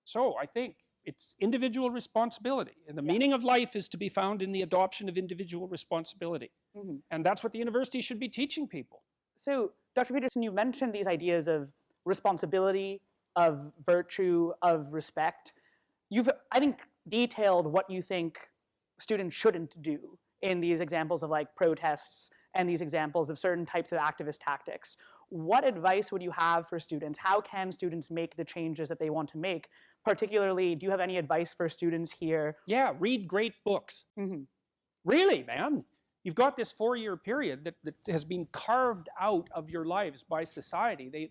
So I think it's individual responsibility. And the meaning of life is to be found in the adoption of individual responsibility. And that's what the university should be teaching people. So, Dr. Peterson, you mentioned these ideas of responsibility, of virtue, of respect. You've, I think, detailed what you think students shouldn't do in these examples of like protests and these examples of certain types of activist tactics. What advice would you have for students? How can students make the changes that they want to make? Particularly, do you have any advice for students here? Yeah, read great books. Really, man. You've got this 4-year period that has been carved out of your lives by society.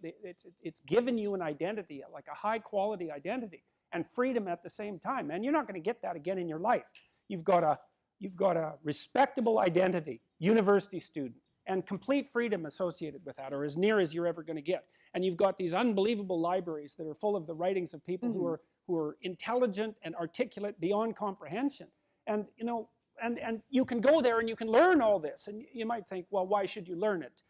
It's given you an identity, like a high-quality identity, and freedom at the same time. And you're not going to get that again in your life. You've got a respectable identity, university student, and complete freedom associated with that, or as near as you're ever going to get. And you've got these unbelievable libraries that are full of the writings of people who are intelligent and articulate beyond comprehension. And you know, and you can go there and you can learn all this. And you might think, well, why should you learn it?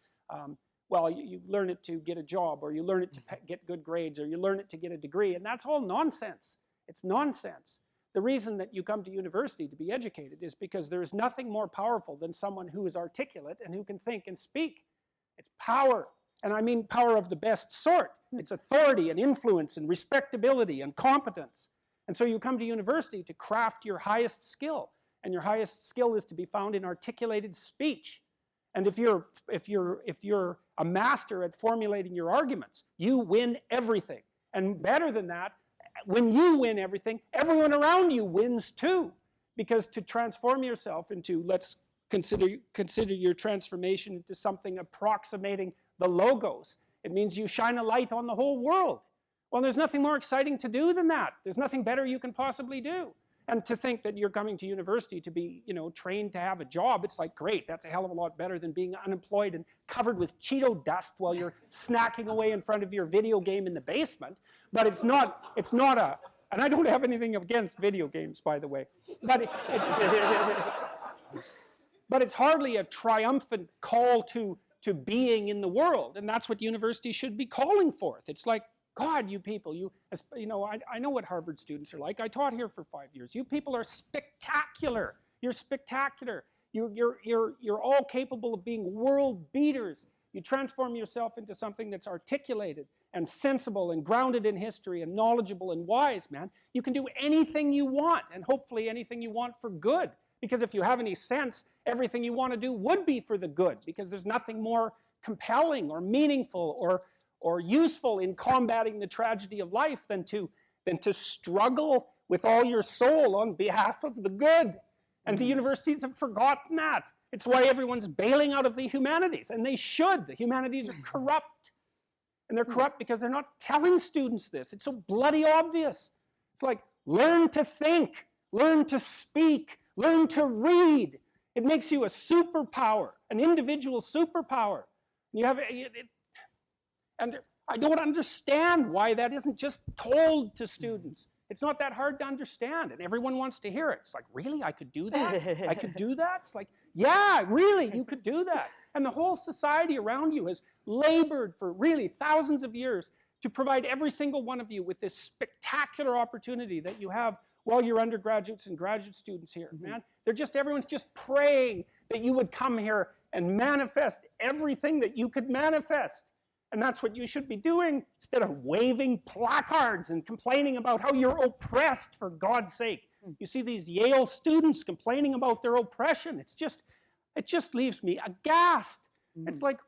Well, you learn it to get a job, or you learn it to get good grades, or you learn it to get a degree, and that's all nonsense. It's nonsense. The reason that you come to university to be educated is because there is nothing more powerful than someone who is articulate and who can think and speak. It's power, and I mean power of the best sort. It's authority and influence and respectability and competence. And so you come to university to craft your highest skill, and your highest skill is to be found in articulated speech. And if you're a master at formulating your arguments, you win everything. And better than that, when you win everything, everyone around you wins too. Because to transform yourself into, let's consider your transformation into something approximating the logos, it means you shine a light on the whole world. Well, there's nothing more exciting to do than that. There's nothing better you can possibly do. And to think that you're coming to university to be, you know, trained to have a job, it's like, great, that's a hell of a lot better than being unemployed and covered with Cheeto dust while you're snacking away in front of your video game in the basement. But it's not a, and I don't have anything against video games, by the way, but but it's hardly a triumphant call to being in the world, and that's what university should be calling forth. It's like, God, you people, you know, I know what Harvard students are like. I taught here for 5 years. You people are spectacular. You're spectacular. You're all capable of being world beaters. You transform yourself into something that's articulated and sensible and grounded in history and knowledgeable and wise, man. You can do anything you want, and hopefully anything you want for good. Because if you have any sense, everything you want to do would be for the good, because there's nothing more compelling or meaningful or useful in combating the tragedy of life than to struggle with all your soul on behalf of the good. And the universities have forgotten that. It's why everyone's bailing out of the humanities, and they should. The humanities are corrupt. And they're corrupt because they're not telling students this. It's so bloody obvious. It's like, learn to think, learn to speak, learn to read. It makes you a superpower, an individual superpower. You have, and I don't understand why that isn't just told to students. It's not that hard to understand, and everyone wants to hear it. It's like, really, I could do that? I could do that? It's like, yeah, really, you could do that. And the whole society around you has labored for really thousands of years to provide every single one of you with this spectacular opportunity that you have while you're undergraduates and graduate students here, man. Everyone's just praying that you would come here and manifest everything that you could manifest. And that's what you should be doing, instead of waving placards and complaining about how you're oppressed, for God's sake. You see these Yale students complaining about their oppression. It just leaves me aghast. It's like,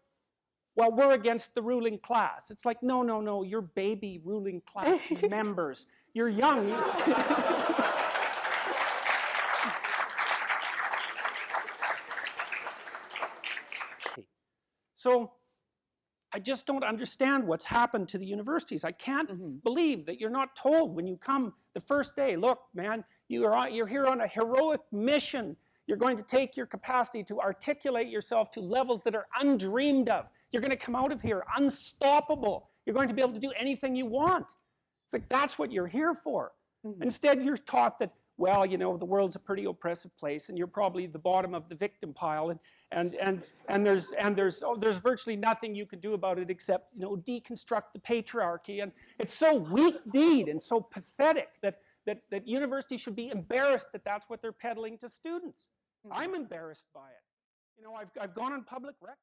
well, we're against the ruling class. It's like, no, you're baby ruling class members. You're young. So I just don't understand what's happened to the universities. I can't believe that you're not told when you come the first day, look, man, you're here on a heroic mission. You're going to take your capacity to articulate yourself to levels that are undreamed of. You're going to come out of here unstoppable. You're going to be able to do anything you want. It's like, that's what you're here for. Instead, you're taught that, well, you know, the world's a pretty oppressive place, and you're probably the bottom of the victim pile, and there's virtually nothing you can do about it except, you know, deconstruct the patriarchy. And it's so weak-kneed and so pathetic that universities should be embarrassed that that's what they're peddling to students. I'm embarrassed by it. You know, I've gone on public record.